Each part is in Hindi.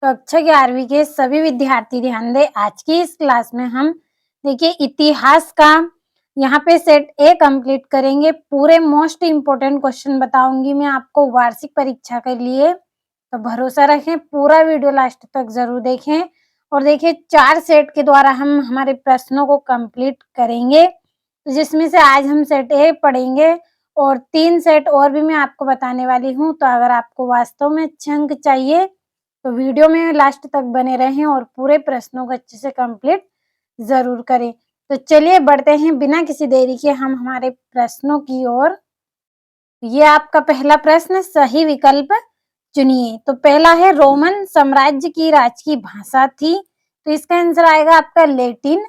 कक्षा 11वीं के सभी विद्यार्थी ध्यान दें। आज की इस क्लास में हम देखिए इतिहास का यहाँ पे सेट ए कंप्लीट करेंगे। पूरे मोस्ट इम्पोर्टेंट क्वेश्चन बताऊंगी मैं आपको वार्षिक परीक्षा के लिए, तो भरोसा रखें, पूरा वीडियो लास्ट तक जरूर देखें। और देखिए 4 सेट के द्वारा हम हमारे प्रश्नों को कंप्लीट करेंगे, तो जिसमें से आज हम सेट ए पढ़ेंगे और 3 सेट और भी मैं आपको बताने वाली हूँ। तो अगर आपको वास्तव में अच्छे अंक चाहिए तो वीडियो में लास्ट तक बने रहें और पूरे प्रश्नों को अच्छे से कंप्लीट जरूर करें। तो चलिए बढ़ते हैं बिना किसी देरी के हम हमारे प्रश्नों की ओर। ये आपका पहला प्रश्न, सही विकल्प चुनिए। तो पहला है, रोमन साम्राज्य की राजकीय भाषा थी, तो इसका आंसर आएगा आपका लैटिन।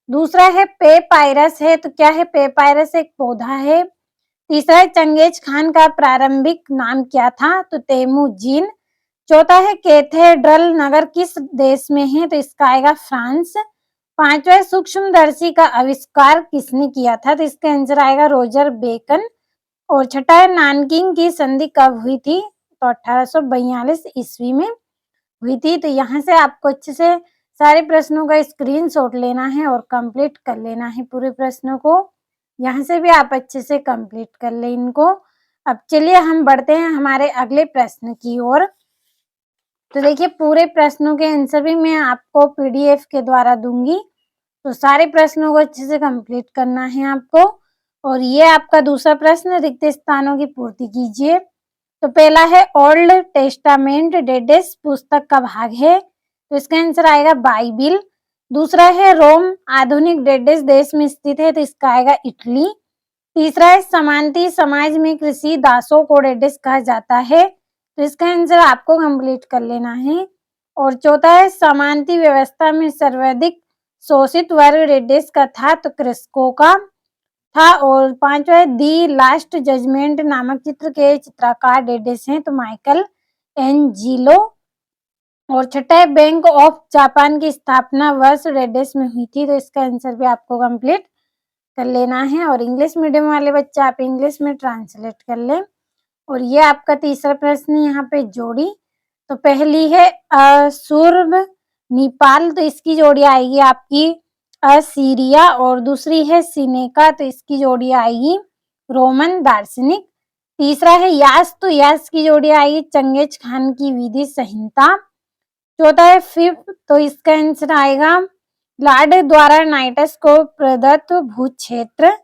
दूसरा है पेपायरस है, तो क्या है, पेपायरस एक पौधा है। तीसरा है, चंगेज खान का प्रारंभिक नाम क्या था, तो तेमुजीन। चौथा है, कैथेड्रल नगर किस देश में है, तो इसका आएगा फ्रांस। पांचवा है, सूक्ष्मदर्शी का आविष्कार किसने किया था, तो इसका आंसर आएगा रोजर बेकन। और छठा है, नानकिंग की संधि कब हुई थी, तो 1842 ईस्वी में हुई थी। तो यहाँ से आपको अच्छे से सारे प्रश्नों का स्क्रीनशॉट लेना है और कंप्लीट कर लेना है पूरे प्रश्नों को। यहाँ से भी आप अच्छे से कंप्लीट कर ले इनको। अब चलिए हम बढ़ते हैं हमारे अगले प्रश्न की ओर। तो देखिए पूरे प्रश्नों के आंसर भी मैं आपको पीडीएफ के द्वारा दूंगी, तो सारे प्रश्नों को अच्छे से कंप्लीट करना है आपको। और ये आपका दूसरा प्रश्न, रिक्त स्थानों की पूर्ति कीजिए। तो पहला है, ओल्ड टेस्टामेंट डेडेस पुस्तक का भाग है, तो इसका आंसर आएगा बाइबिल। दूसरा है, रोम आधुनिक डेडेस देश में स्थित है, तो इसका आएगा इटली। तीसरा है, समांती समाज में कृषि दासों को डेडेस कहा जाता है, तो इसका आंसर आपको कंप्लीट कर लेना है। और चौथा है, समांती व्यवस्था में सर्वाधिक शोषित वर्ग डेडेस का था, तो कृषकों का था। और पांचवा है, दी लास्ट जजमेंट नामक चित्र के चित्रकार डेडेस हैं, तो माइकल एंजिलो। और छठा है, बैंक ऑफ जापान की स्थापना वर्ष डेडेस में हुई थी, तो इसका आंसर भी आपको कंप्लीट कर लेना है। और इंग्लिश मीडियम वाले बच्चे आप इंग्लिश में ट्रांसलेट कर लें। और ये आपका तीसरा प्रश्न यहाँ पे जोड़ी, तो पहली है अशुर्भ नेपाल, तो इसकी जोड़ी आएगी आपकी असीरिया। और दूसरी है सिनेका, तो इसकी जोड़ी आएगी रोमन दार्शनिक। तीसरा है यास, तो यास की जोड़ी आएगी चंगेज खान की विधि संहिता। चौथा है फिफ्थ, तो इसका आंसर आएगा लॉर्ड द्वारा नाइटस को प्रदत्त भू क्षेत्र।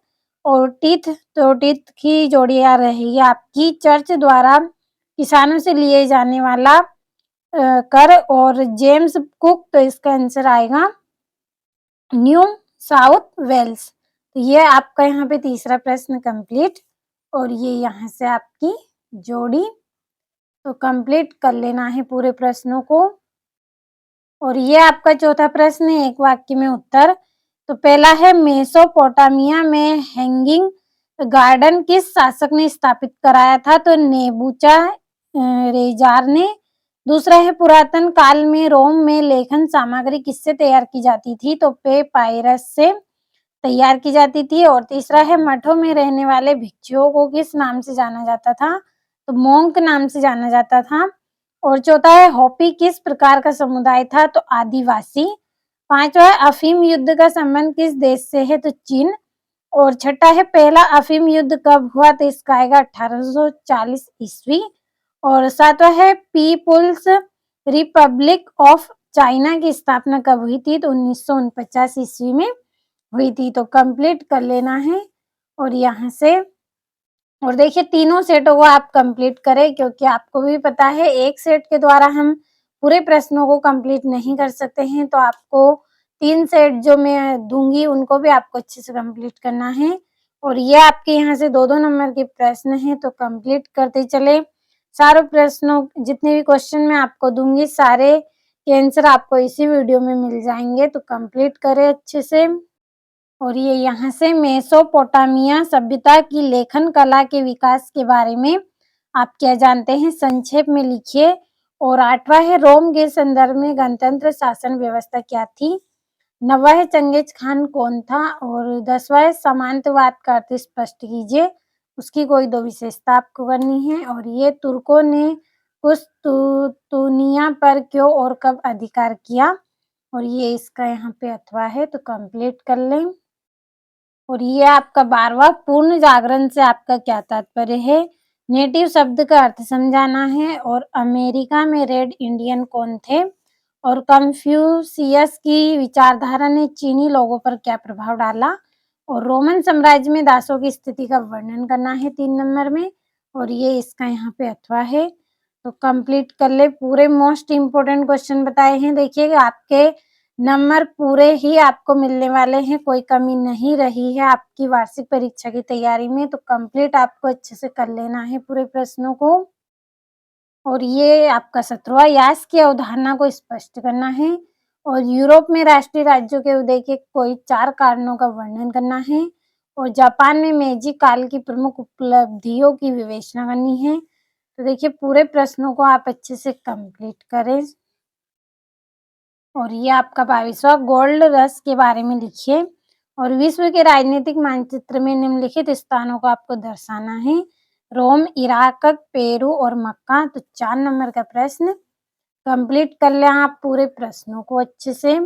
और टिथ, तो टिथ की जोड़ी आ रहेगी आपकी चर्च द्वारा किसानों से लिए जाने वाला कर। और जेम्स कुक, तो इसका आंसर आएगा न्यू साउथ वेल्स। तो ये आपका यहाँ पे तीसरा प्रश्न कंप्लीट। और ये यहाँ से आपकी जोड़ी, तो कंप्लीट कर लेना है पूरे प्रश्नों को। और ये आपका चौथा प्रश्न है, एक वाक्य में उत्तर। तो पहला है, मेसोपोटामिया में हैंगिंग गार्डन किस शासक ने स्थापित कराया था, तो नेबूचा रेजार ने। दूसरा है, पुरातन काल में रोम में लेखन सामग्री किससे तैयार की जाती थी, तो पेपायरस से तैयार की जाती थी। और तीसरा है, मठों में रहने वाले भिक्षुओं को किस नाम से जाना जाता था, तो मोंक नाम से जाना जाता था। और चौथा है, होपी किस प्रकार का समुदाय था, तो आदिवासी। पांचवा है, अफीम युद्ध का संबंध किस देश से है, तो चीन। और छठा है, पहला अफीम युद्ध कब हुआ, तो इसका आएगा 1840 ईस्वी। और सातवां है, पीपुल्स रिपब्लिक ऑफ चाइना की स्थापना कब हुई थी, तो 1949 ईस्वी में हुई थी। तो कंप्लीट कर लेना है। और यहाँ से, और देखिए तीनों सेटों को आप कंप्लीट करें, क्योंकि आपको भी पता है एक सेट के द्वारा हम पूरे प्रश्नों को कंप्लीट नहीं कर सकते हैं, तो आपको 3 सेट जो मैं दूंगी उनको भी आपको अच्छे से कंप्लीट करना है। और ये आपके यहाँ से 2-2 नंबर के प्रश्न हैं, तो कंप्लीट करते चले। सारे प्रश्नों, जितने भी क्वेश्चन मैं आपको दूंगी, सारे के आंसर आपको इसी वीडियो में मिल जाएंगे, तो कंप्लीट करें अच्छे से। और ये यहाँ से मेसोपोटामिया सभ्यता की लेखन कला के विकास के बारे में आप क्या जानते हैं, संक्षेप में लिखिए। और आठवां है, रोम के संदर्भ में गणतंत्र शासन व्यवस्था क्या थी। नौवां है, चंगेज खान कौन था। और 10वां है, सामंतवाद का अर्थ स्पष्ट कीजिए, उसकी कोई 2 विशेषता आपको करनी है। और ये तुर्कों ने कुस्तुनिया पर क्यों और कब अधिकार किया? और ये इसका यहाँ पे अथवा है तो कंप्लीट कर लें। और ये आपका 12वां पूर्ण जागरण से आपका क्या तात्पर्य है? नेटिव शब्द का अर्थ समझाना है। और अमेरिका में रेड इंडियन कौन थे? और कन्फ्यूशियस की विचारधारा ने चीनी लोगों पर क्या प्रभाव डाला? और रोमन साम्राज्य में दासों की स्थिति का वर्णन करना है 3 नंबर में। और ये इसका यहाँ पे अथवा है तो कंप्लीट कर ले। पूरे मोस्ट इम्पोर्टेंट क्वेश्चन बताए हैं। देखिएगा आपके नंबर पूरे ही आपको मिलने वाले हैं, कोई कमी नहीं रही है आपकी वार्षिक परीक्षा की तैयारी में। तो कंप्लीट आपको अच्छे से कर लेना है पूरे प्रश्नों को। और ये आपका 17वां यास की अवधारणा को स्पष्ट करना है। और यूरोप में राष्ट्रीय राज्यों के उदय के कोई 4 कारणों का वर्णन करना है। और जापान में मेजी काल की प्रमुख उपलब्धियों की विवेचना करनी है। तो देखिए पूरे प्रश्नों को आप अच्छे से कंप्लीट करें। और ये आपका 22वां गोल्ड रश के बारे में लिखिए। और विश्व के राजनीतिक मानचित्र में निम्नलिखित स्थानों को आपको दर्शाना है। रोम, इराक, पेरू और मक्का। तो 4 नंबर का प्रश्न कंप्लीट कर लें आप पूरे प्रश्नों को अच्छे से।